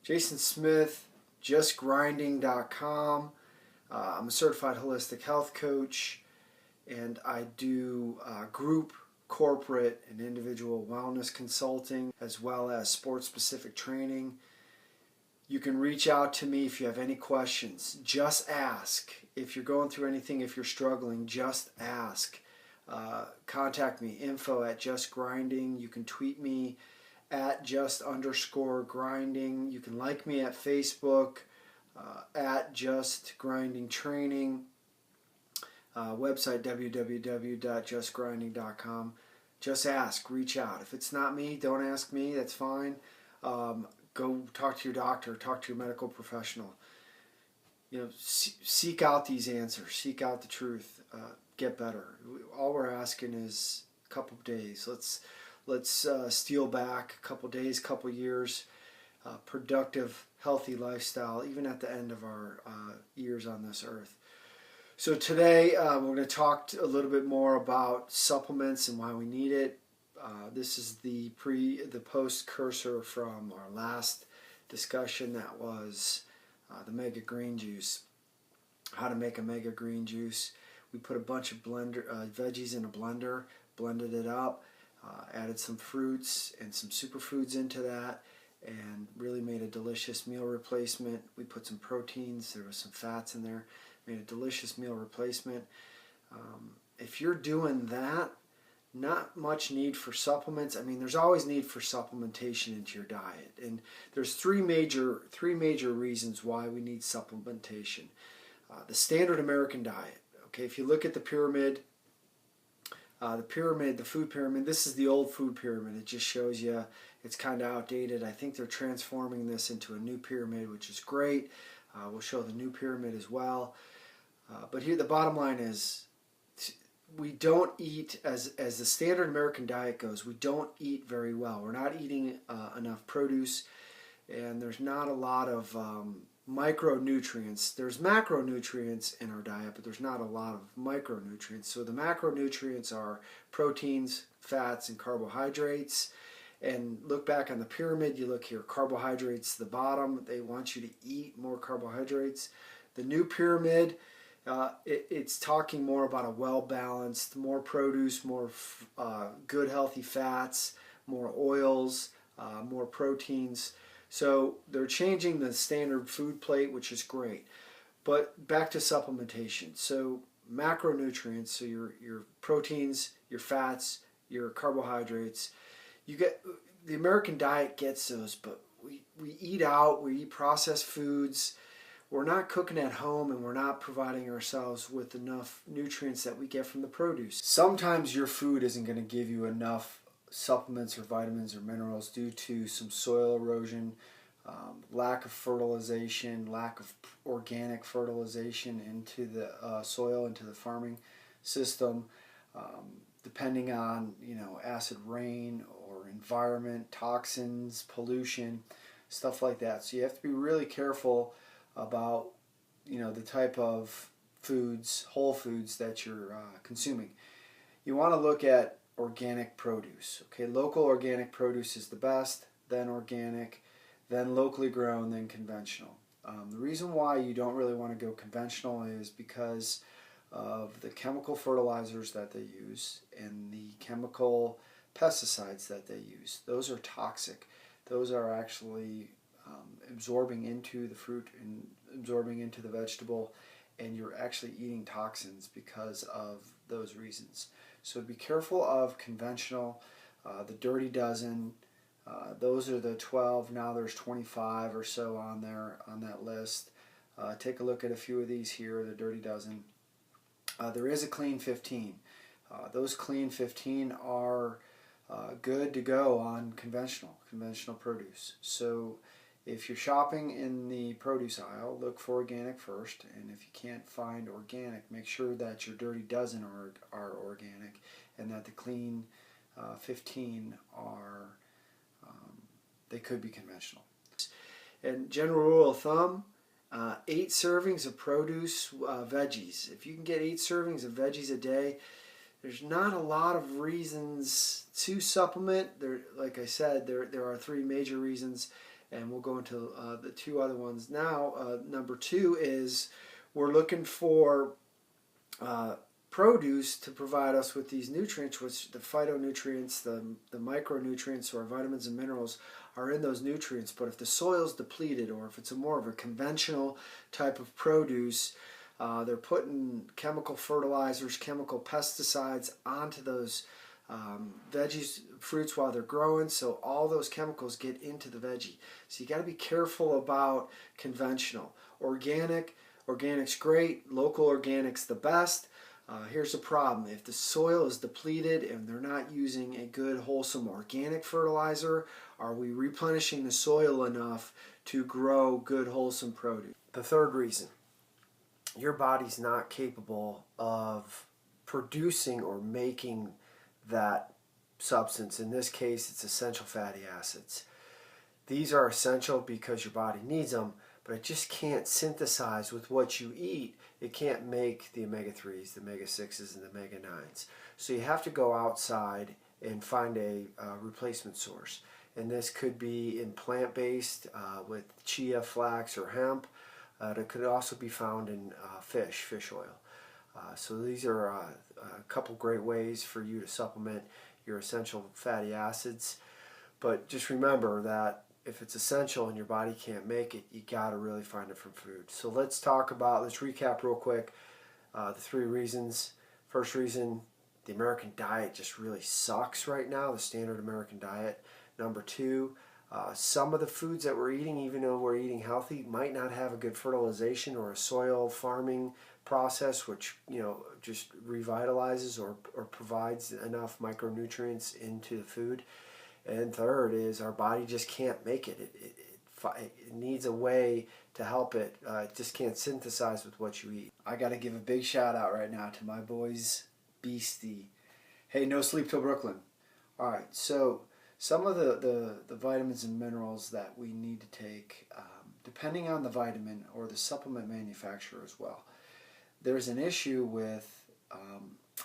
Jason Smith, justgrinding.com. I'm a certified holistic health coach, and I do group, corporate, and individual wellness consulting, as well as sports-specific training. You can reach out to me if you have any questions. Just ask. If you're going through anything, if you're struggling, just ask. Contact me, info@justgrinding. You can tweet me at @just_grinding. You can like me at Facebook, at justgrindingtraining. Website www.justgrinding.com. Just ask, reach out. If it's not me, don't ask me, that's fine. Go talk to your doctor, talk to your medical professional. Seek out these answers, seek out the truth, get better. All we're asking is a couple of days. Let's steal back a couple days, couple years, productive, healthy lifestyle, even at the end of our years on this earth. So today we're going to talk a little bit more about supplements and why we need it. This is the post cursor from our last discussion, that was the mega green juice. How to make a mega green juice. We put a bunch of veggies in a blender, blended it up, added some fruits and some superfoods into that, and really made a delicious meal replacement. We put some proteins, there was some fats in there, made a delicious meal replacement. If you're doing that, not much need for supplements. I mean, there's always need for supplementation into your diet, and there's three major reasons why we need supplementation. The standard American diet. Okay, if you look at the pyramid, the food pyramid, this is the old food pyramid. It just shows you it's kind of outdated. I think they're transforming this into a new pyramid, which is great. We'll show the new pyramid as well. But here the bottom line is, we don't eat, as the standard American diet goes, we don't eat very well. We're not eating enough produce, and there's not a lot of micronutrients. There's macronutrients in our diet, but there's not a lot of micronutrients. So the macronutrients are proteins, fats, and carbohydrates. And look back on the pyramid, you look here, carbohydrates the bottom. They want you to eat more carbohydrates. The new pyramid, it's talking more about a well-balanced, more produce, more good healthy fats, more oils, more proteins. So they're changing the standard food plate, which is great. But back to supplementation. So macronutrients, so your proteins, your fats, your carbohydrates. You get the American diet gets those, but we eat out, we eat processed foods. We're not cooking at home, and we're not providing ourselves with enough nutrients that we get from the produce. Sometimes your food isn't going to give you enough supplements or vitamins or minerals due to some soil erosion, lack of fertilization, lack of organic fertilization into the soil, into the farming system, depending on acid rain or environment, toxins, pollution, stuff like that. So you have to be really careful about the type of foods, whole foods that you're consuming. You want to look at organic produce. Okay, local organic produce is the best, then organic, then locally grown, then conventional. The reason why you don't really want to go conventional is because of the chemical fertilizers that they use and the chemical pesticides that they use. Those are toxic. Those are actually absorbing into the fruit and absorbing into the vegetable, and you're actually eating toxins because of those reasons. So be careful of conventional, the dirty dozen. Those are the 12. Now there's 25 or so on there on that list. Take a look at a few of these here, the dirty dozen. There is a clean 15. Those clean 15 are good to go on conventional produce. So if you're shopping in the produce aisle, look for organic first, and if you can't find organic, make sure that your dirty dozen are organic, and that the clean 15 are, they could be conventional. And general rule of thumb, 8 servings of produce, veggies. If you can get 8 servings of veggies a day, there's not a lot of reasons to supplement. Like I said, there are 3 major reasons, and we'll go into the two other ones now. Number 2 is we're looking for produce to provide us with these nutrients, which the phytonutrients, the micronutrients, or vitamins and minerals are in those nutrients. But if the soil's depleted, or if it's more of a conventional type of produce, they're putting chemical fertilizers, chemical pesticides onto those veggies, fruits while they're growing, so all those chemicals get into the veggie. So you got to be careful about conventional. Organic's great, local organic's the best. Here's the problem: if the soil is depleted and they're not using a good, wholesome organic fertilizer, are we replenishing the soil enough to grow good, wholesome produce? The third reason: your body's not capable of producing or making that substance. In this case, it's essential fatty acids. These are essential because your body needs them, but it just can't synthesize with what you eat. It can't make the omega-3s, the omega-6s, and the omega-9s. So you have to go outside and find a replacement source. And this could be in plant-based with chia, flax, or hemp. It could also be found in fish oil. So these are a couple great ways for you to supplement your essential fatty acids. But just remember that if it's essential and your body can't make it, you got to really find it from food. So let's recap real quick the 3 reasons. First reason: the American diet just really sucks right now, the standard American diet. Number 2, some of the foods that we're eating, even though we're eating healthy, might not have a good fertilization or a soil farming process which just revitalizes or provides enough micronutrients into the food. And third is our body just can't make it. It needs a way to help it. It just can't synthesize with what you eat. I got to give a big shout out right now to my boys Beastie. Hey, no sleep till Brooklyn. All right, so some of the vitamins and minerals that we need to take, depending on the vitamin or the supplement manufacturer as well. There's an issue with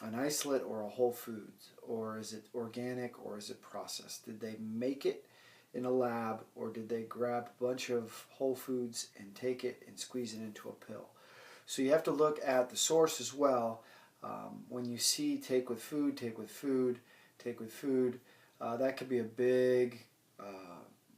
an isolate or a whole foods, or is it organic or is it processed? Did they make it in a lab, or did they grab a bunch of whole foods and take it and squeeze it into a pill? So you have to look at the source as well. When you see take with food, that could be a big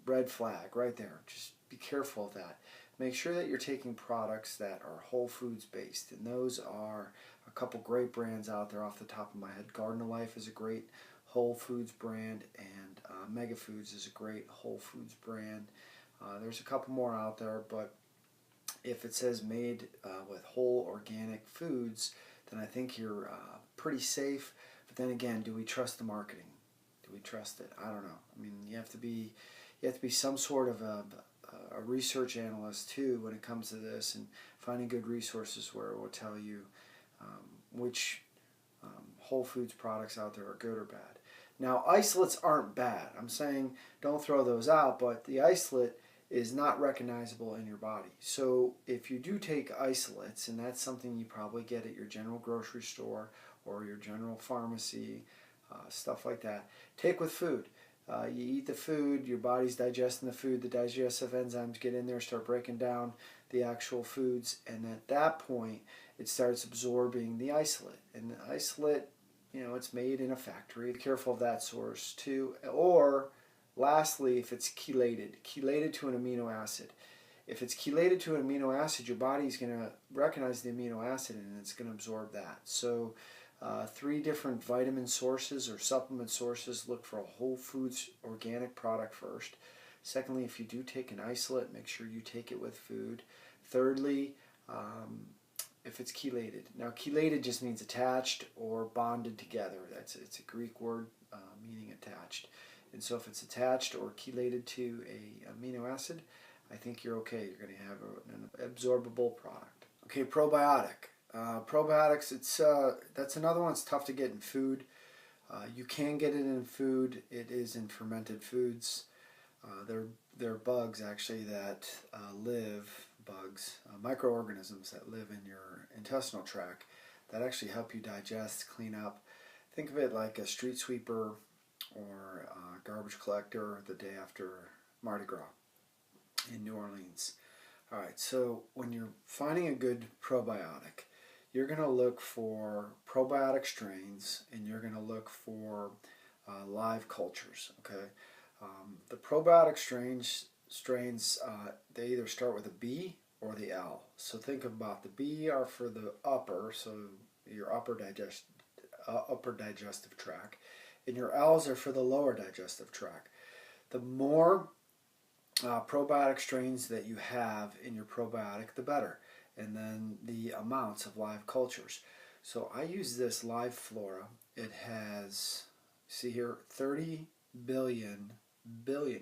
red flag right there. Just be careful of that. Make sure that you're taking products that are whole foods based, and those are a couple great brands out there off the top of my head. Garden of Life is a great whole foods brand, and Mega Foods is a great whole foods brand. There's a couple more out there, but if it says made with whole organic foods, then I think you're pretty safe. But then again, do we trust the marketing? Do we trust it? I don't know. I mean, you have to be some sort of a research analyst too when it comes to this, and finding good resources where it will tell you which whole foods products out there are good or bad. Now, isolates aren't bad. I'm saying don't throw those out, but the isolate is not recognizable in your body. So if you do take isolates, and that's something you probably get at your general grocery store or your general pharmacy, stuff like that, take with food. You eat the food, your body's digesting the food, the digestive enzymes get in there, start breaking down the actual foods, and at that point it starts absorbing the isolate. And the isolate, it's made in a factory. Be careful of that source too. Or lastly, if it's chelated to an amino acid. If it's chelated to an amino acid, your body's going to recognize the amino acid and it's going to absorb that. So 3 different vitamin sources or supplement sources. Look for a whole foods organic product first. Secondly, if you do take an isolate, make sure you take it with food. Thirdly, if it's chelated. Now, chelated just means attached or bonded together. It's a Greek word meaning attached. And so if it's attached or chelated to a amino acid, I think you're okay. You're going to have an absorbable product. Okay, probiotic. Probiotics, that's another one that's tough to get in food. You can get it in food. It is in fermented foods. They're bugs actually that microorganisms that live in your intestinal tract that actually help you digest, clean up. Think of it like a street sweeper or a garbage collector the day after Mardi Gras. in New Orleans. All right, so when you're finding a good probiotic, you're going to look for probiotic strains, and you're going to look for live cultures. Okay, the probiotic strains they either start with a B or the L. So think about the B are for the upper, so your upper digestive tract, and your L's are for the lower digestive tract. The more probiotic strains that you have in your probiotic, the better. And then the amounts of live cultures. So I use this Live Flora. It has, see here, 30 billion,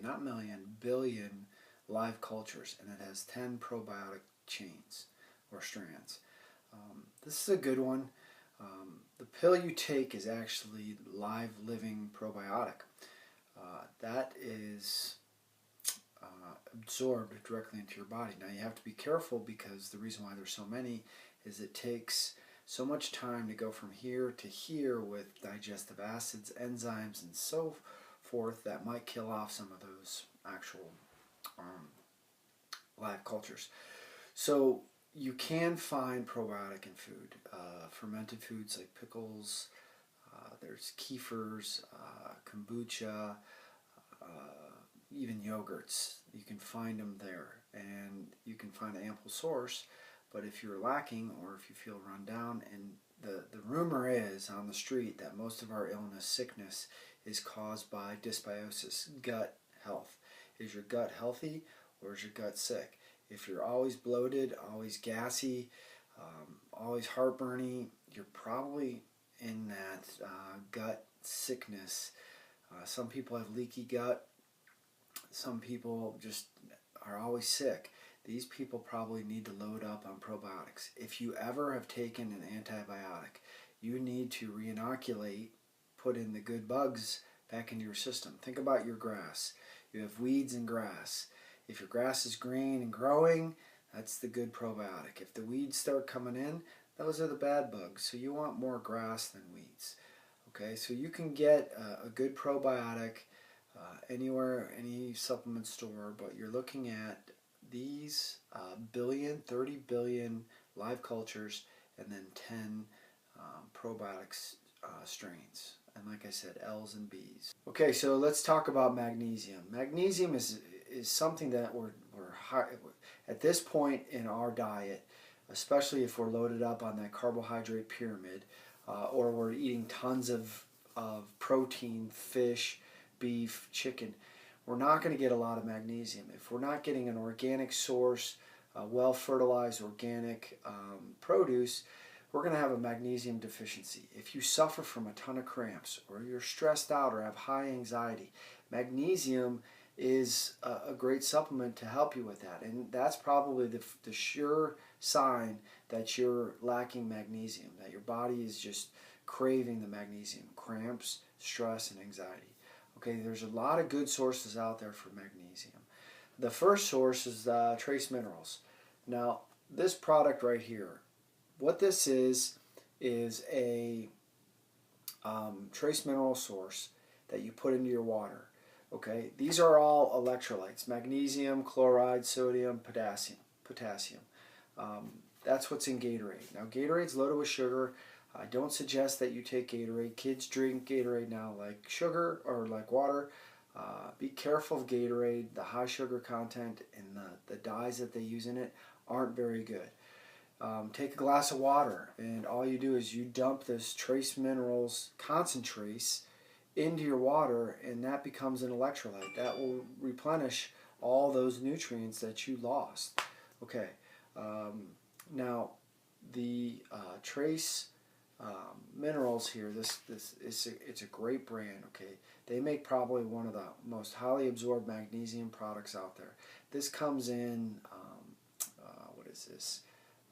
not million, billion live cultures, and it has 10 probiotic chains or strands. This is a good one. The pill you take is actually live living probiotic. That is absorbed directly into your body. Now you have to be careful, because the reason why there's so many is it takes so much time to go from here to here with digestive acids, enzymes, and so forth that might kill off some of those actual live cultures. So you can find probiotic in food, fermented foods like pickles, there's kefirs, kombucha, even yogurts. You can find them there, and you can find an ample source. But if you're lacking, or if you feel run down, and the rumor is on the street that most of our illness, sickness, is caused by dysbiosis, gut health. Is your gut healthy, or is your gut sick? If you're always bloated, always gassy, always heartburny, you're probably in that gut sickness. Some people have leaky gut. Some people just are always sick. These people probably need to load up on probiotics. If you ever have taken an antibiotic, you need to re-inoculate, put in the good bugs back into your system. Think about your grass. You have weeds in grass. If your grass is green and growing, that's the good probiotic. If the weeds start coming in, those are the bad bugs. So you want more grass than weeds. Okay, so you can get a good probiotic anywhere, any supplement store, but you're looking at these 30 billion live cultures, and then 10 probiotics strains. And like I said, L's and B's. Okay, so let's talk about magnesium. Magnesium is something that we're at this point in our diet, especially if we're loaded up on that carbohydrate pyramid, or we're eating tons of protein, fish, beef, chicken, we're not going to get a lot of magnesium. If we're not getting an organic source, well fertilized organic produce, we're going to have a magnesium deficiency. If you suffer from a ton of cramps, or you're stressed out, or have high anxiety, magnesium is a great supplement to help you with that. And that's probably the sure sign that you're lacking magnesium, that your body is just craving the magnesium, cramps, stress, and anxiety. Okay, there's a lot of good sources out there for magnesium. The first source is trace minerals. Now, this product right here, what this is a trace mineral source that you put into your water. Okay, these are all electrolytes: magnesium, chloride, sodium, potassium. That's what's in Gatorade. Now, Gatorade's loaded with sugar. I don't suggest that you take Gatorade. Kids drink Gatorade now like sugar or like water. Be careful of Gatorade. The high sugar content and the dyes that they use in it aren't very good. Take a glass of water, and all you do is you dump this trace minerals concentrates into your water, and that becomes an electrolyte. That will replenish all those nutrients that you lost. Okay, now the trace minerals here, it's a great brand. Okay, they make probably one of the most highly absorbed magnesium products out there. This comes in what is this,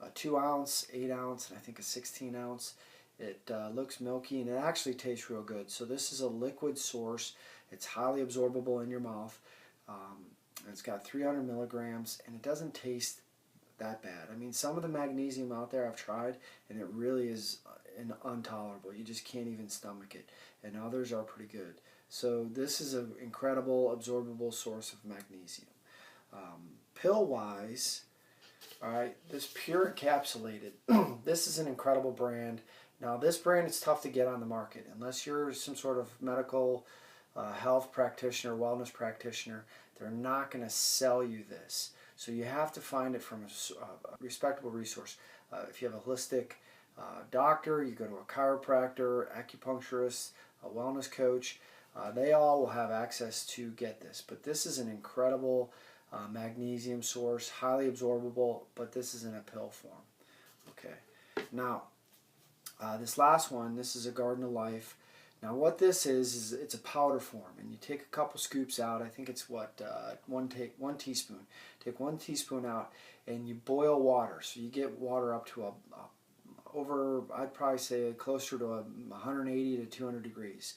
a 2 ounce, 8 ounce, and I think a 16 ounce. It looks milky, and it actually tastes real good. So this is a liquid source. It's highly absorbable in your mouth. And it's got 300 milligrams, and it doesn't taste that bad. I mean, some of the magnesium out there I've tried, and it really is intolerable. You just can't even stomach it. And others are pretty good. So this is an incredible absorbable source of magnesium. pill-wise, all right, this Pure Encapsulated, this is an incredible brand. Now, this brand is tough to get on the market unless you're some sort of medical health practitioner, wellness practitioner. They're not going to sell you this. So you have to find it from a respectable resource. If you have a holistic doctor, you go to a chiropractor, acupuncturist, a wellness coach. They all will have access to get this. But this is an incredible magnesium source, highly absorbable, but this is in a pill form. Okay. Now, this last one, this is a Garden of Life. Now what this is it's a powder form, and you take a couple scoops out. I think it's one teaspoon. Take 1 teaspoon out, and you boil water. So you get water up to over, I'd probably say closer to 180 to 200 degrees,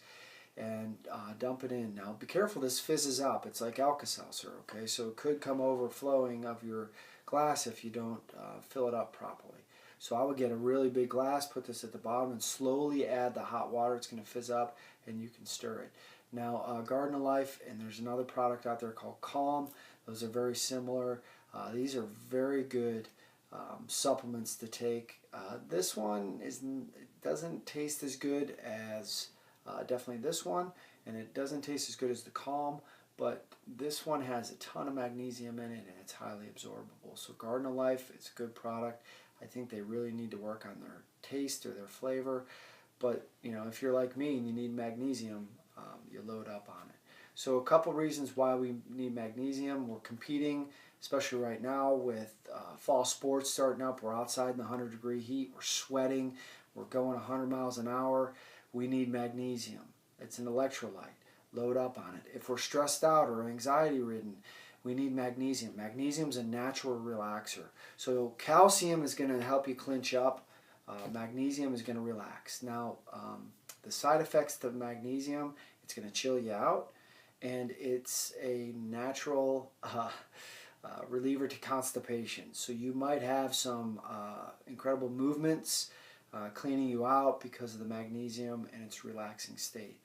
and dump it in. Now be careful, this fizzes up. It's like Alka-Seltzer, okay? So it could come overflowing of your glass if you don't fill it up properly. So I would get a really big glass, put this at the bottom, and slowly add the hot water. It's going to fizz up, and you can stir it. Now, Garden of Life, and there's another product out there called Calm. Those are very similar. These are very good supplements to take. This one doesn't taste as good as definitely this one, and it doesn't taste as good as the Calm, but this one has a ton of magnesium in it, and it's highly absorbable. So Garden of Life, it's a good product. I think they really need to work on their taste or their flavor. But, you know, if you're like me and you need magnesium, you load up on it. So a couple reasons why we need magnesium. We're competing, especially right now, with fall sports starting up. We're outside in the 100-degree heat. We're sweating. We're going 100 miles an hour. We need magnesium. It's an electrolyte. Load up on it. If we're stressed out or anxiety-ridden, we need magnesium. Magnesium is a natural relaxer. So calcium is going to help you clinch up. Magnesium is going to relax. Now, the side effects of magnesium, it's going to chill you out, and it's a natural reliever to constipation. So you might have some incredible movements cleaning you out because of the magnesium and its relaxing state.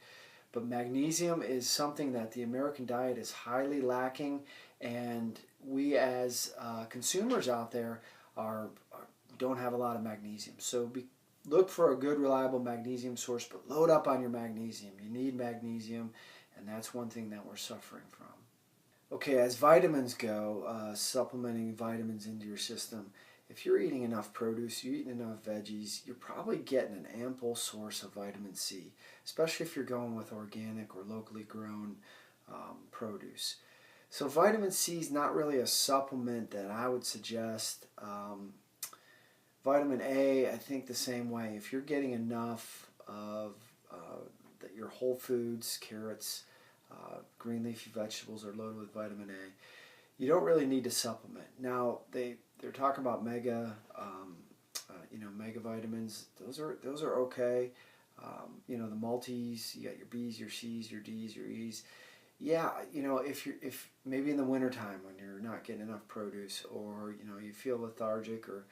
But magnesium is something that the American diet is highly lacking, and we as consumers out there don't have a lot of magnesium. So look for a good, reliable magnesium source, but load up on your magnesium. You need magnesium, and that's one thing that we're suffering from. Okay, as vitamins go, supplementing vitamins into your system, if you're eating enough produce, you're eating enough veggies, you're probably getting an ample source of vitamin C, especially if you're going with organic or locally grown produce. So vitamin C is not really a supplement that I would suggest. Vitamin A, I think the same way. If you're getting enough of your whole foods, carrots, green leafy vegetables are loaded with vitamin A, you don't really need to supplement. Now they're talking about mega vitamins. Those are okay. The multis, you got your B's, your C's, your D's, your E's. Yeah, if maybe in the wintertime when you're not getting enough produce, or you feel lethargic, or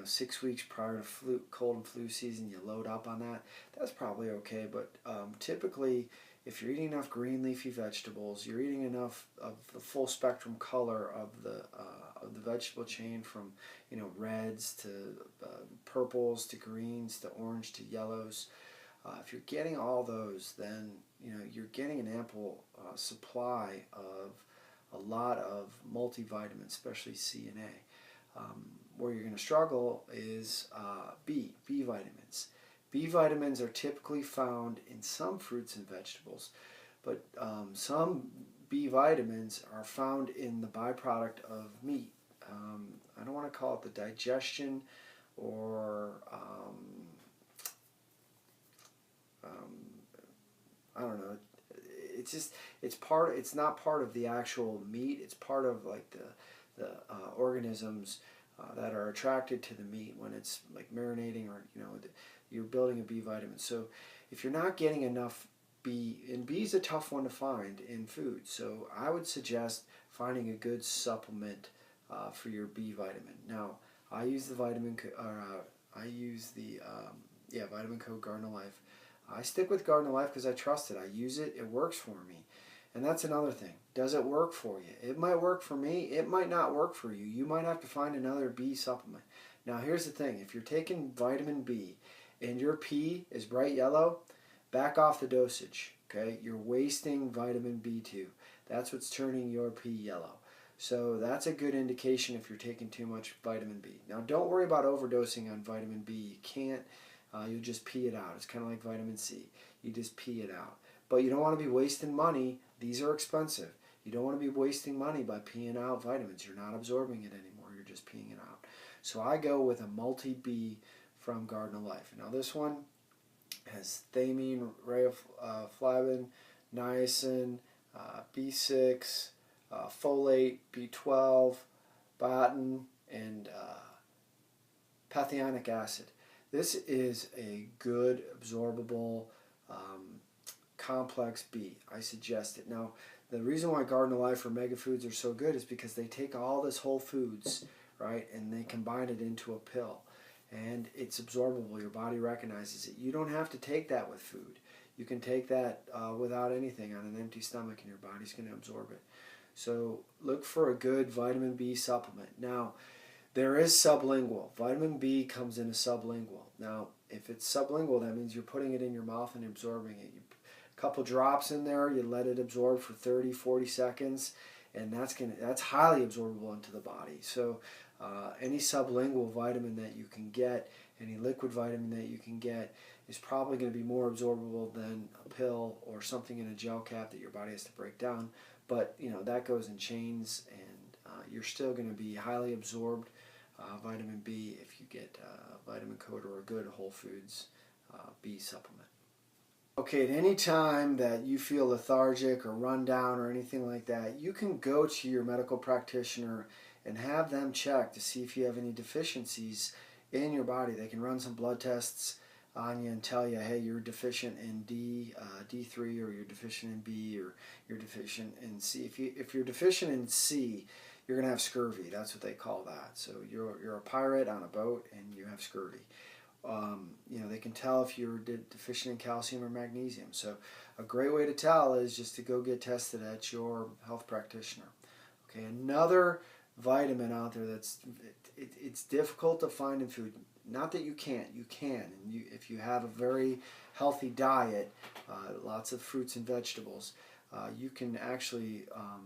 6 weeks prior to cold and flu season, you load up on that. That's probably okay. But typically, if you're eating enough green leafy vegetables, you're eating enough of the full spectrum color of the vegetable chain, from reds to purples to greens to orange to yellows. If you're getting all those, then you're getting an ample supply of a lot of multivitamins, especially C and A. Where you're going to struggle is B vitamins. B vitamins are typically found in some fruits and vegetables, but some B vitamins are found in the byproduct of meat. I don't want to call it the digestion or I don't know. It's not part of the actual meat. It's part of like the organisms that are attracted to the meat when it's like marinating, or you're building a B vitamin. So if you're not getting enough B, and B is a tough one to find in food, so I would suggest finding a good supplement for your B vitamin. Now I use the Vitamin Co Garden of Life. I stick with Garden of Life because I trust it. I use it. It works for me. And that's another thing. Does it work for you? It might work for me. It might not work for you. You might have to find another B supplement. Now here's the thing. If you're taking vitamin B and your pee is bright yellow, back off the dosage. Okay? You're wasting vitamin B2. That's what's turning your pee yellow. So that's a good indication if you're taking too much vitamin B. Now don't worry about overdosing on vitamin B. You can't. You'll just pee it out. It's kind of like vitamin C. You just pee it out. But you don't want to be wasting money. These are expensive. You don't want to be wasting money by peeing out vitamins. You're not absorbing it anymore. You're just peeing it out. So I go with a multi-B from Garden of Life. Now this one has thiamine, riboflavin, niacin, B6, folate, B12, biotin, and pathanic acid. This is a good absorbable complex B. I suggest it. Now, the reason why Garden of Life or Mega Foods are so good is because they take all this whole foods, right, and they combine it into a pill. And it's absorbable. Your body recognizes it. You don't have to take that with food. You can take that without anything on an empty stomach, and your body's going to absorb it. So look for a good vitamin B supplement. Now, there is sublingual. Vitamin B comes in a sublingual. Now, if it's sublingual, that means you're putting it in your mouth and absorbing it. A couple drops in there, you let it absorb for 30, 40 seconds, and that's highly absorbable into the body. So any sublingual vitamin that you can get, any liquid vitamin that you can get, is probably going to be more absorbable than a pill or something in a gel cap that your body has to break down. But that goes in chains, and you're still going to be highly absorbed vitamin B if you get Vitamin Code or a good Whole Foods B supplement. Okay, at any time that you feel lethargic or run down or anything like that, you can go to your medical practitioner and have them check to see if you have any deficiencies in your body. They can run some blood tests on you and tell you, hey, you're deficient in D3, or you're deficient in B, or you're deficient in C. If you're deficient in C, you're going to have scurvy. That's what they call that. So you're a pirate on a boat and you have scurvy. They can tell if you're deficient in calcium or magnesium. So a great way to tell is just to go get tested at your health practitioner. Okay, another vitamin out there it's difficult to find in food. Not that you can't, you can. And if you have a very healthy diet, lots of fruits and vegetables, you can actually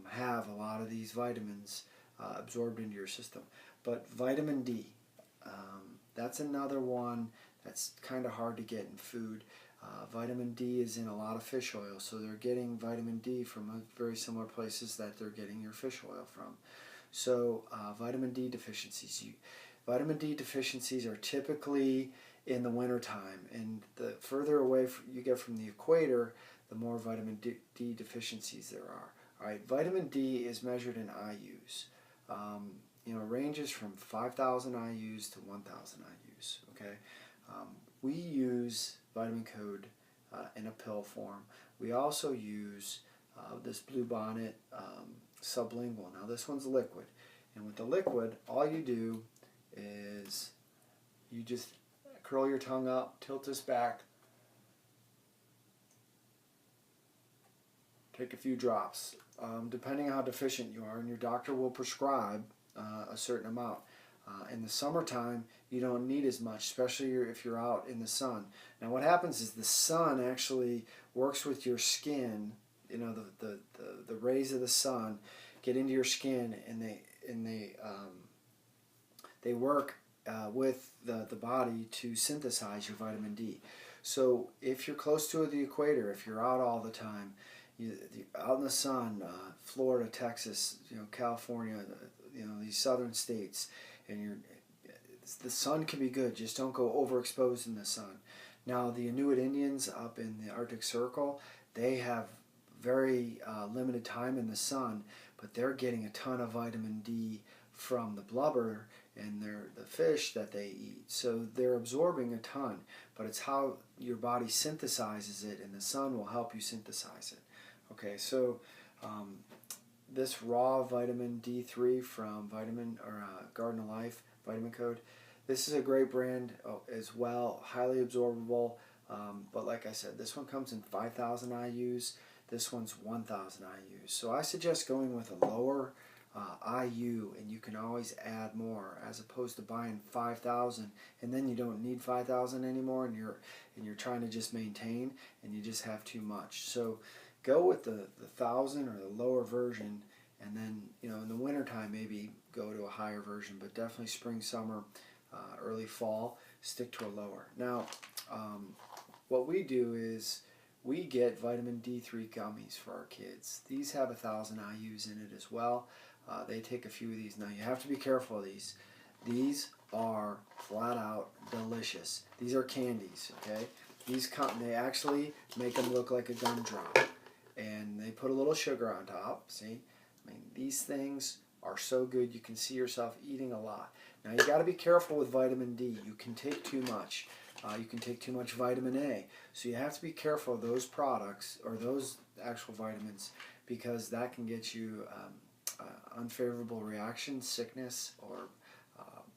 have a lot of these vitamins absorbed into your system. But vitamin D, that's another one that's kind of hard to get in food. Vitamin D is in a lot of fish oil, so they're getting vitamin D from very similar places that they're getting your fish oil from. So vitamin D deficiencies. Vitamin D deficiencies are typically in the wintertime, and the further away you get from the equator, the more vitamin D deficiencies there are. All right, vitamin D is measured in IUs. Ranges from 5,000 IUs to 1,000 IUs. Okay, we use Vitamin Code in a pill form. We also use this Blue Bonnet sublingual. Now this one's liquid, and with the liquid, all you do is you just curl your tongue up, tilt this back, take a few drops. Depending on how deficient you are, and your doctor will prescribe a certain amount. In the summertime, you don't need as much, especially if you're out in the sun. Now what happens is the sun actually works with your skin. The rays of the sun get into your skin, and they work with the body to synthesize your vitamin D. So if you're close to the equator, if you're out all the time, out in the sun, Florida, Texas, California, these southern states, and the sun can be good. Just don't go overexposed in the sun. Now the Inuit Indians up in the Arctic Circle, they have very limited time in the sun, but they're getting a ton of vitamin D from the blubber and the fish that they eat. So they're absorbing a ton, but it's how your body synthesizes it, and the sun will help you synthesize it. Okay, so this raw vitamin D3 from Garden of Life, Vitamin Code, this is a great brand as well, highly absorbable, but like I said, this one comes in 5,000 IUs. This one's 1,000 IUs. So I suggest going with a lower IU, and you can always add more, as opposed to buying 5,000 and then you don't need 5,000 anymore, and you're trying to just maintain and you just have too much. So go with the 1,000 or the lower version, and then in the wintertime maybe go to a higher version, but definitely spring, summer, early fall, stick to a lower. Now what we do is we get vitamin D3 gummies for our kids. These have 1,000 IUs in it as well. They take a few of these. Now you have to be careful of these. These are flat out delicious. These are candies, okay? They actually make them look like a gumdrop, and they put a little sugar on top. See, I mean, these things are so good. You can see yourself eating a lot. Now you got to be careful with vitamin D. You can take too much. You can take too much vitamin A. So you have to be careful of those products, or those actual vitamins, because that can get you unfavorable reactions, sickness, or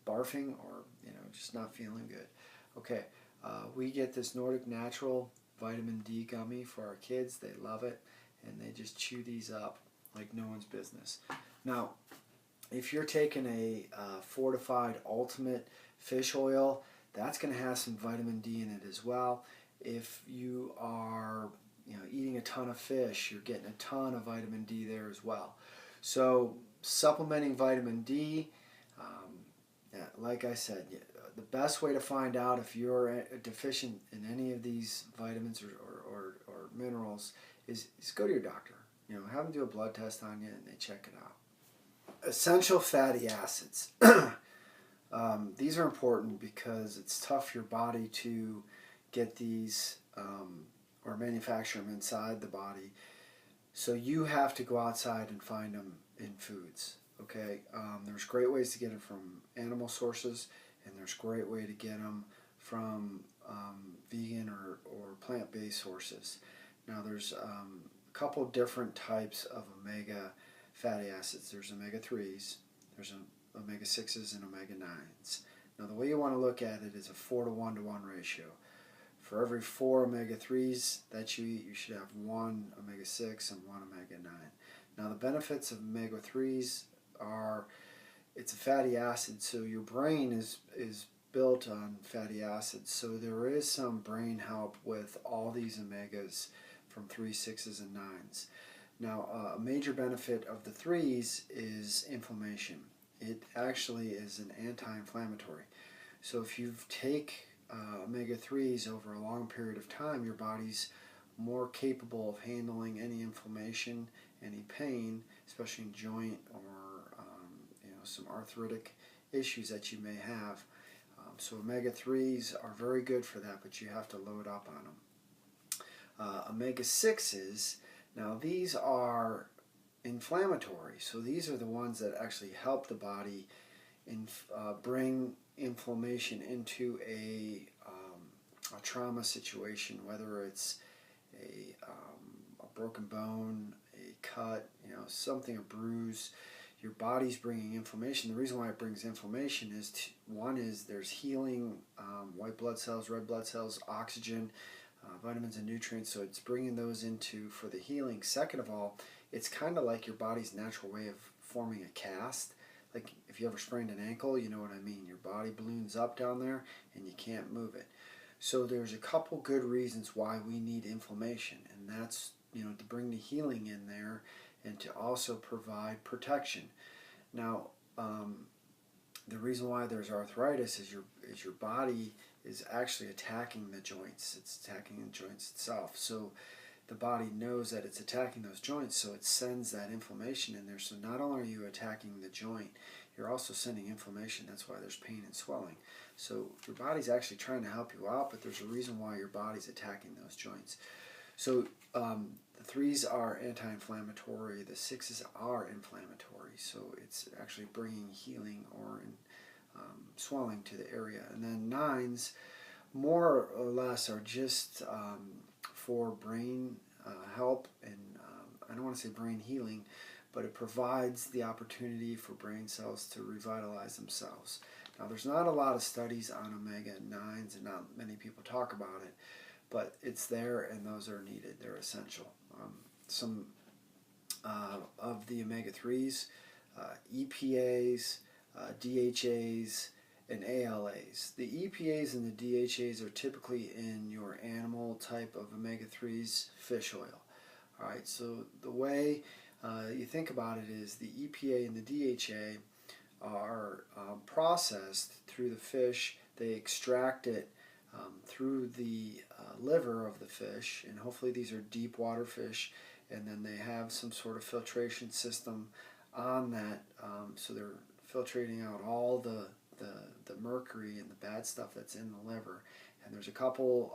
barfing, or just not feeling good. Okay, we get this Nordic Natural vitamin D gummy for our kids. They love it, and they just chew these up like no one's business. Now, if you're taking a fortified ultimate fish oil, that's going to have some vitamin D in it as well. If you are eating a ton of fish, you're getting a ton of vitamin D there as well. So supplementing vitamin D, like I said, the best way to find out if you're deficient in any of these vitamins or minerals is go to your doctor. Have them do a blood test on you, and they check it out. Essential fatty acids. These are important because it's tough for your body to get these or manufacture them inside the body. So you have to go outside and find them in foods. Okay, there's great ways to get them from animal sources, and there's great way to get them from vegan or plant-based sources. Now there's a couple different types of omega fatty acids. There's omega-3s, there's omega-6s, and omega-9s. Now the way you want to look at it is a 4-to-1-to-1 ratio. For every 4 omega-3s that you eat, you should have 1 omega-6 and 1 omega-9. Now the benefits of omega-3s are, it's a fatty acid, so your brain is built on fatty acids, so there is some brain help with all these omegas from 3s, 6s, and 9s. Now a major benefit of the 3s is inflammation. It actually is an anti-inflammatory. So if you take omega-3s over a long period of time, your body's more capable of handling any inflammation, any pain, especially in joint or some arthritic issues that you may have. So omega-3s are very good for that, but you have to load up on them. Omega-6s, now these are inflammatory, so these are the ones that actually help the body bring inflammation into a trauma situation, whether it's a broken bone, a cut, something, a bruise. Your body's bringing inflammation. The reason why it brings inflammation is, one is there's healing, white blood cells, red blood cells, oxygen, vitamins and nutrients, so it's bringing those into for the healing. Second of all, it's kind of like your body's natural way of forming a cast. Like if you ever sprained an ankle, you know what I mean. Your body balloons up down there and you can't move it. So there's a couple good reasons why we need inflammation, and that's to bring the healing in there and to also provide protection. Now the reason why there's arthritis is your body is actually attacking the joints. It's attacking the joints itself. So the body knows that it's attacking those joints, so it sends that inflammation in there. So not only are you attacking the joint, you're also sending inflammation. That's why there's pain and swelling. So your body's actually trying to help you out, but there's a reason why your body's attacking those joints. So the 3s are anti-inflammatory, the 6s are inflammatory, so it's actually bringing healing or swelling to the area. And then 9s, more or less, are just for brain help, and I don't want to say brain healing, but it provides the opportunity for brain cells to revitalize themselves. Now there's not a lot of studies on omega-9s, and not many people talk about it, but it's there, and those are needed. They're essential. some of the omega-3s, EPAs, DHAs, and ALAs. The EPAs and the DHAs are typically in your animal type of omega-3s fish oil. Alright, so the way you think about it is the EPA and the DHA are processed through the fish. They extract it through the liver of the fish, and hopefully these are deep water fish, and then they have some sort of filtration system on that, so they're filtrating out all the mercury and the bad stuff that's in the liver. And there's a couple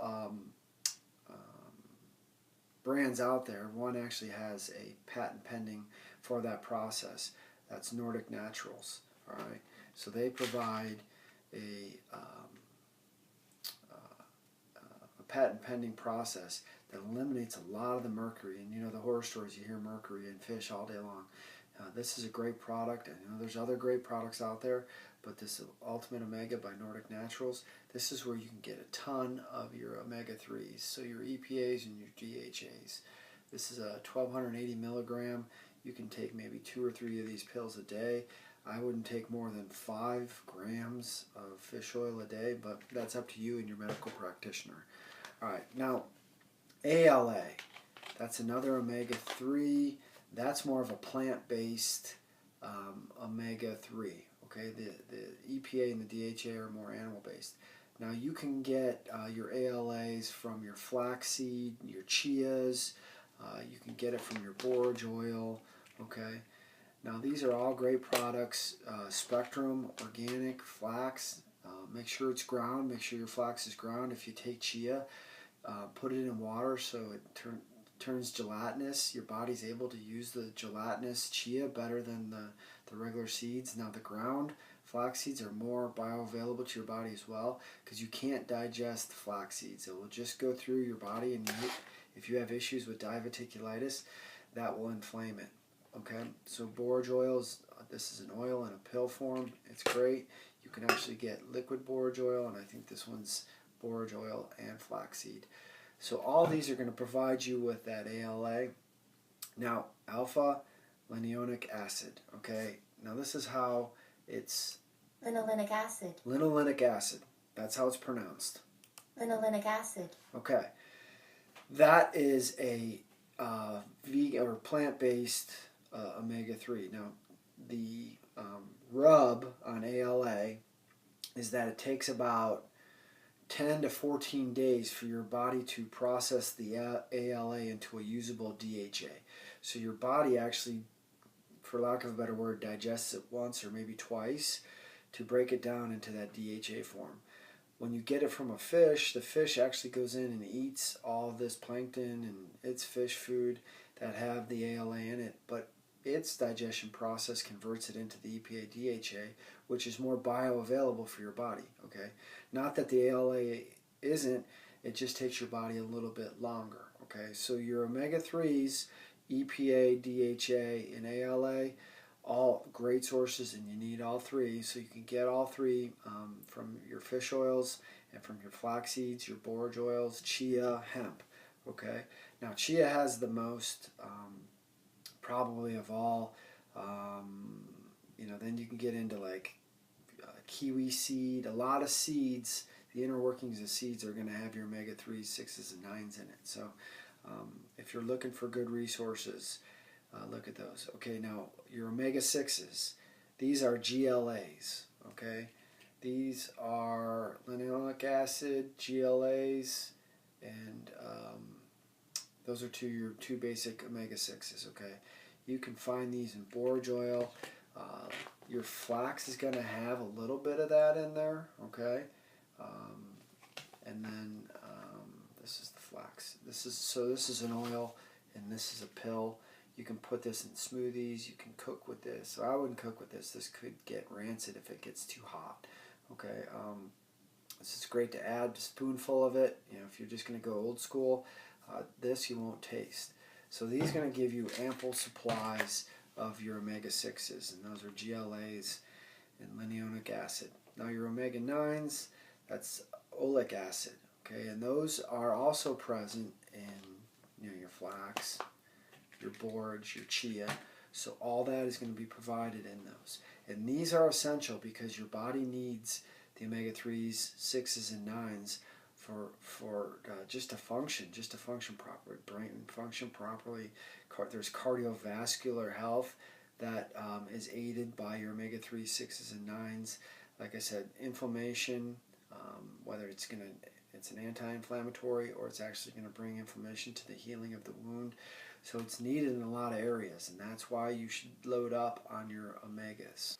brands out there. One actually has a patent pending for that process. That's Nordic Naturals. All right, so they provide a patent pending process that eliminates a lot of the mercury. And you know, the horror stories, you hear mercury in fish all day long. This is a great product, and you know, there's other great products out there, but this Ultimate Omega by Nordic Naturals, this is where you can get a ton of your omega-3s, so your EPAs and your DHAs. This is a 1280 milligram. You can take maybe 2 or 3 of these pills a day. I wouldn't take more than 5 grams of fish oil a day, but that's up to you and your medical practitioner. All right, now ALA, that's another omega-3. That's more of a plant-based omega-3. Okay, the EPA and the DHA are more animal-based. Now you can get your ALAs from your flaxseed, your chias. You can get it from your borage oil. Okay. Now these are all great products. Spectrum, organic, flax. Make sure it's ground. Make sure your flax is ground. If you take chia, put it in water so it turns gelatinous. Your body's able to use the gelatinous chia better than the regular seeds. Now the ground flax seeds are more bioavailable to your body as well, because you can't digest flax seeds. It will just go through your body, and if you have issues with diverticulitis, that will inflame it. Okay, so borage oils, this is an oil in a pill form. It's great. You can actually get liquid borage oil, and I think this one's borage oil and flaxseed. So all these are going to provide you with that ALA. Now, alpha linolenic acid. Okay, now this is how it's... Linolenic acid. Linolenic acid. That's how it's pronounced. Linolenic acid. Okay. That is a vegan or plant-based omega-3. Now, the rub on ALA is that it takes about 10 to 14 days for your body to process the ALA into a usable DHA. So your body actually, for lack of a better word, digests it once or maybe twice to break it down into that DHA form. When you get it from a fish, the fish actually goes in and eats all this plankton and its fish food that have the ALA in it, but its digestion process converts it into the EPA DHA, which is more bioavailable for your body. Okay, not that the ALA isn't, it just takes your body a little bit longer. Okay, so your omega-3s, EPA, DHA, and ALA, all great sources, and you need all three. So you can get all three from your fish oils and from your flax seeds, your borage oils, chia, hemp. Okay, now chia has the most probably of all. Then you can get into like kiwi seed. A lot of seeds, the inner workings of seeds are going to have your omega-3s, 6s, and 9s in it. So if you're looking for good resources, look at those. Okay, now your omega-6s, these are GLAs. Okay, these are linolenic acid, GLAs, and those are your two basic omega-6s. Okay, you can find these in borage oil. Your flax is going to have a little bit of that in there. Okay, and then this is the flax. This is an oil, and this is a pill. You can put this in smoothies. You can cook with this. So I wouldn't cook with this. This could get rancid if it gets too hot. Okay, this is great to add a spoonful of it. If you're just going to go old school, this you won't taste. So these are going to give you ample supplies of your omega-6s, and those are GLAs and linolenic acid. Now your omega-9s, that's oleic acid. Okay, and those are also present in your flax your borage, your chia. So all that is going to be provided in those. And these are essential because your body needs the omega-3s, 6s, and 9s for just to function properly, brain function properly. There's cardiovascular health that is aided by your omega-3, 6s, and 9s. Like I said, inflammation, whether it's an anti-inflammatory or it's actually going to bring inflammation to the healing of the wound. So it's needed in a lot of areas, and that's why you should load up on your omegas.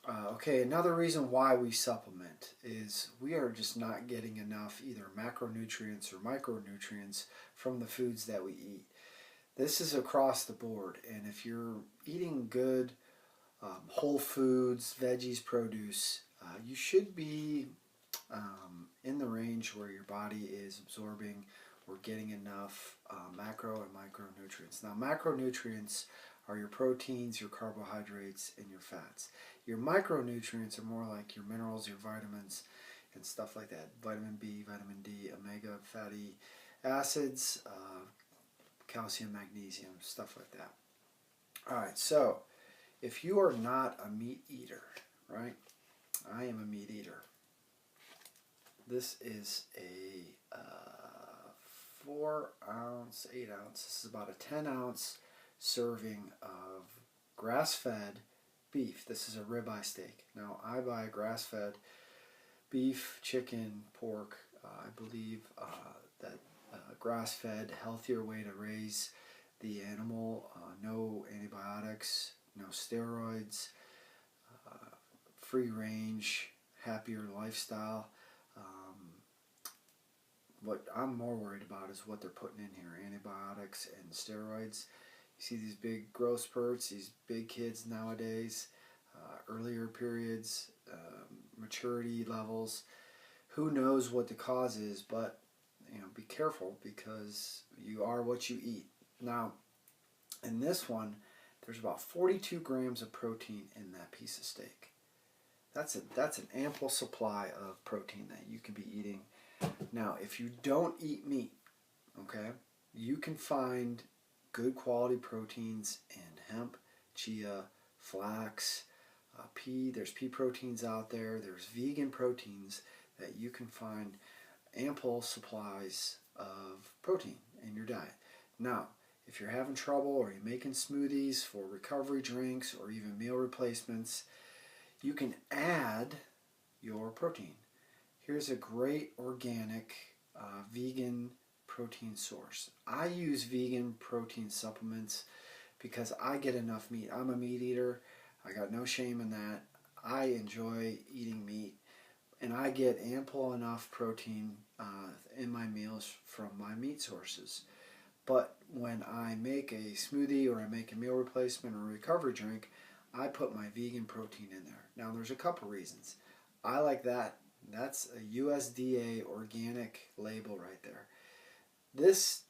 Okay, another reason why we supplement is we are just not getting enough either macronutrients or micronutrients from the foods that we eat. This is across the board, and if you're eating good whole foods, veggies, produce, you should be in the range where your body is absorbing or getting enough macro and micronutrients. Now, macronutrients are your proteins, your carbohydrates, and your fats. Your micronutrients are more like your minerals, your vitamins, and stuff like that. Vitamin B, vitamin D, omega fatty acids, calcium, magnesium, stuff like that. All right, so if you are not a meat eater, right? I am a meat eater. This is a 4 ounce, 8 ounce. This is about a 10-ounce serving of grass-fed beef. This is a ribeye steak. Now, I buy grass-fed beef, chicken, pork. I believe that grass-fed, healthier way to raise the animal. No antibiotics, no steroids, free range, happier lifestyle. What I'm more worried about is what they're putting in here, antibiotics and steroids. You see these big growth spurts, these big kids nowadays, earlier periods, maturity levels. Who knows what the cause is, but be careful because you are what you eat. Now, in this one, there's about 42 grams of protein in that piece of steak. That's an ample supply of protein that you can be eating. Now, if you don't eat meat, okay, you can find good quality proteins in hemp, chia, flax, pea. There's pea proteins out there. There's vegan proteins that you can find ample supplies of protein in your diet. Now, if you're having trouble or you're making smoothies for recovery drinks or even meal replacements, you can add your protein. Here's a great organic vegan protein source. I use vegan protein supplements because I get enough meat. I'm a meat eater. I got no shame in that. I enjoy eating meat, and I get ample enough protein in my meals from my meat sources. But when I make a smoothie or I make a meal replacement or a recovery drink, I put my vegan protein in there. Now, there's a couple reasons. I like that. That's a USDA organic label right there. This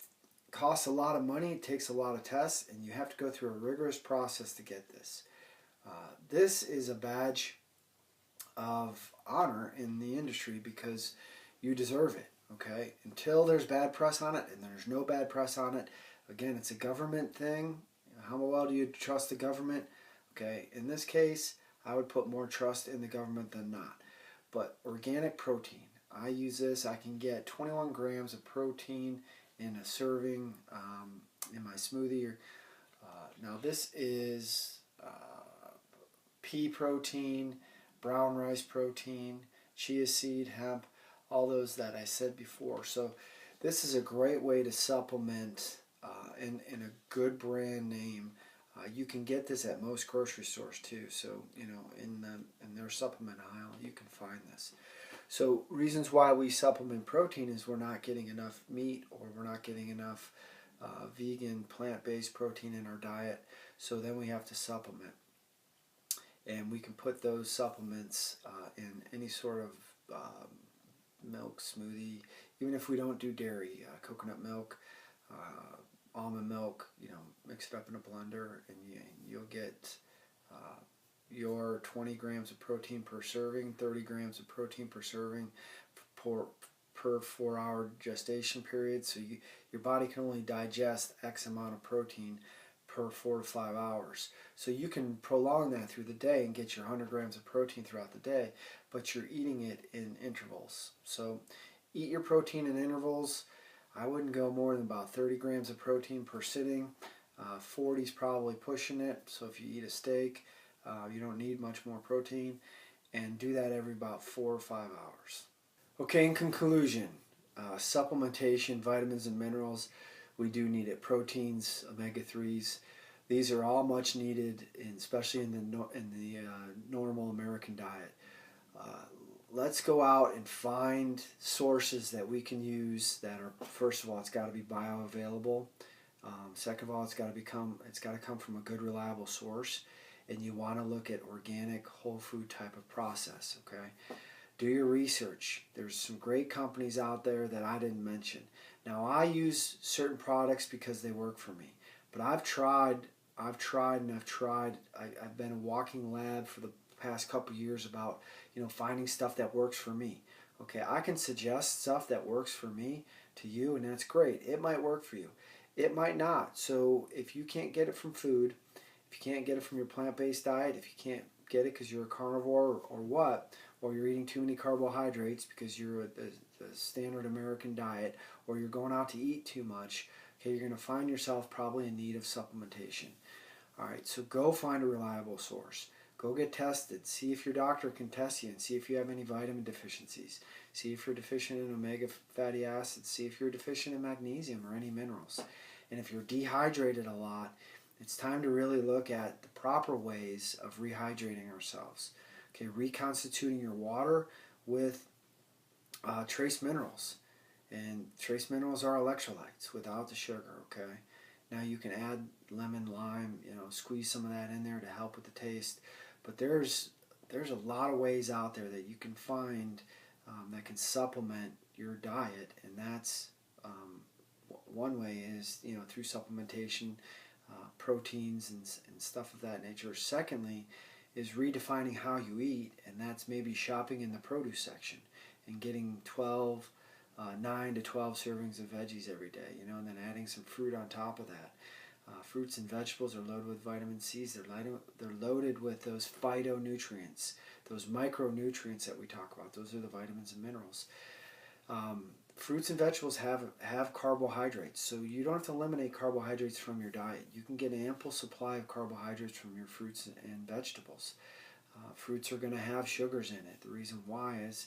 costs a lot of money, it takes a lot of tests, and you have to go through a rigorous process to get this. This is a badge of honor in the industry because you deserve it, okay? Until there's bad press on it, and there's no bad press on it, again, it's a government thing. How well do you trust the government? Okay, in this case, I would put more trust in the government than not. But organic protein, I use this. I can get 21 grams of protein in a serving in my smoothie. Now this is pea protein, brown rice protein, chia seed, hemp, all those that I said before. So this is a great way to supplement in a good brand name. You can get this at most grocery stores too. So in their supplement aisle, you can find this. So reasons why we supplement protein is we're not getting enough meat or we're not getting enough vegan plant-based protein in our diet. So then we have to supplement, and we can put those supplements in any sort of milk smoothie, even if we don't do dairy, coconut milk. Almond milk, mix it up in a blender, and you'll get your 20 grams of protein per serving, 30 grams of protein per serving per 4-hour gestation period. So your body can only digest X amount of protein per 4 to 5 hours. So you can prolong that through the day and get your 100 grams of protein throughout the day, but you're eating it in intervals. So eat your protein in intervals. I wouldn't go more than about 30 grams of protein per sitting. 40 is probably pushing it. So if you eat a steak, you don't need much more protein. And do that every about 4 or 5 hours. Okay, in conclusion, supplementation, vitamins and minerals, we do need it. Proteins, omega-3s, these are all much needed, especially in the normal American diet. Let's go out and find sources that we can use that are, first of all, it's got to be bioavailable. Second of all, it's got to come from a good, reliable source, and you want to look at organic, whole food type of process. Okay, do your research. There's some great companies out there that I didn't mention. Now, I use certain products because they work for me, but I've been a walking lab for the past couple years about finding stuff that works for me. Okay, I can suggest stuff that works for me to you, and that's great. It might work for you. It might not. So if you can't get it from food, if you can't get it from your plant-based diet, if you can't get it because you're a carnivore or you're eating too many carbohydrates because you're the standard American diet, or you're going out to eat too much, okay, you're going to find yourself probably in need of supplementation. All right, so go find a reliable source. Go get tested. See if your doctor can test you and see if you have any vitamin deficiencies. See if you're deficient in omega fatty acids. See if you're deficient in magnesium or any minerals. And if you're dehydrated a lot, it's time to really look at the proper ways of rehydrating ourselves. Okay, reconstituting your water with trace minerals. And trace minerals are electrolytes without the sugar, okay? Now you can add lemon, lime, squeeze some of that in there to help with the taste. But there's a lot of ways out there that you can find that can supplement your diet, and that's one way is through supplementation, proteins and stuff of that nature. Secondly, is redefining how you eat, and that's maybe shopping in the produce section and getting 9 to 12 servings of veggies every day, and then adding some fruit on top of that. Fruits and vegetables are loaded with vitamin C's. They're loaded with those phytonutrients, those micronutrients that we talk about. Those are the vitamins and minerals. Fruits and vegetables have carbohydrates, so you don't have to eliminate carbohydrates from your diet. You can get an ample supply of carbohydrates from your fruits and vegetables. Fruits are going to have sugars in it. The reason why is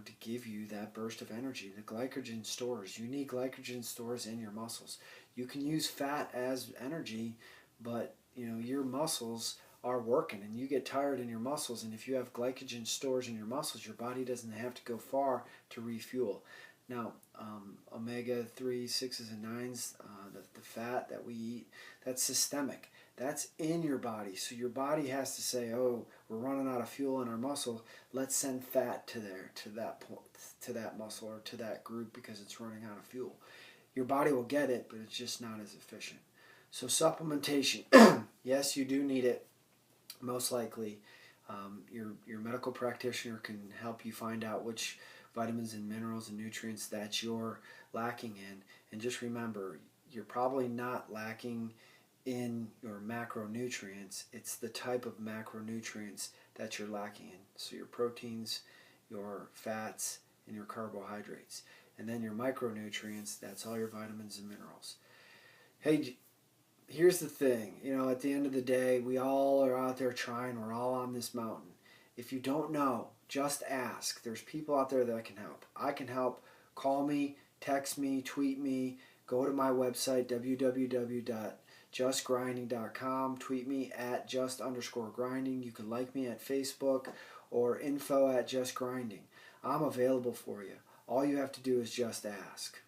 to give you that burst of energy. The glycogen stores, you need glycogen stores in your muscles. You can use fat as energy, but your muscles are working and you get tired in your muscles, and if you have glycogen stores in your muscles, your body doesn't have to go far to refuel. Now, omega-3, 6s, and 9s, the fat that we eat, that's systemic. That's in your body. So your body has to say, oh, we're running out of fuel in our muscle. Let's send fat to that muscle or to that group because it's running out of fuel. Your body will get it, but it's just not as efficient. So supplementation, yes, you do need it. Most likely, your medical practitioner can help you find out which vitamins and minerals and nutrients that you're lacking in. And just remember, you're probably not lacking in your macronutrients. It's the type of macronutrients that you're lacking in. So your proteins, your fats, and your carbohydrates. And then your micronutrients, that's all your vitamins and minerals. Hey, here's the thing. At the end of the day, we all are out there trying. We're all on this mountain. If you don't know, just ask. There's people out there that can help. I can help. Call me, text me, tweet me. Go to my website, www.justgrinding.com. Tweet me at just_grinding. You can like me at Facebook or info@justgrinding. I'm available for you. All you have to do is just ask.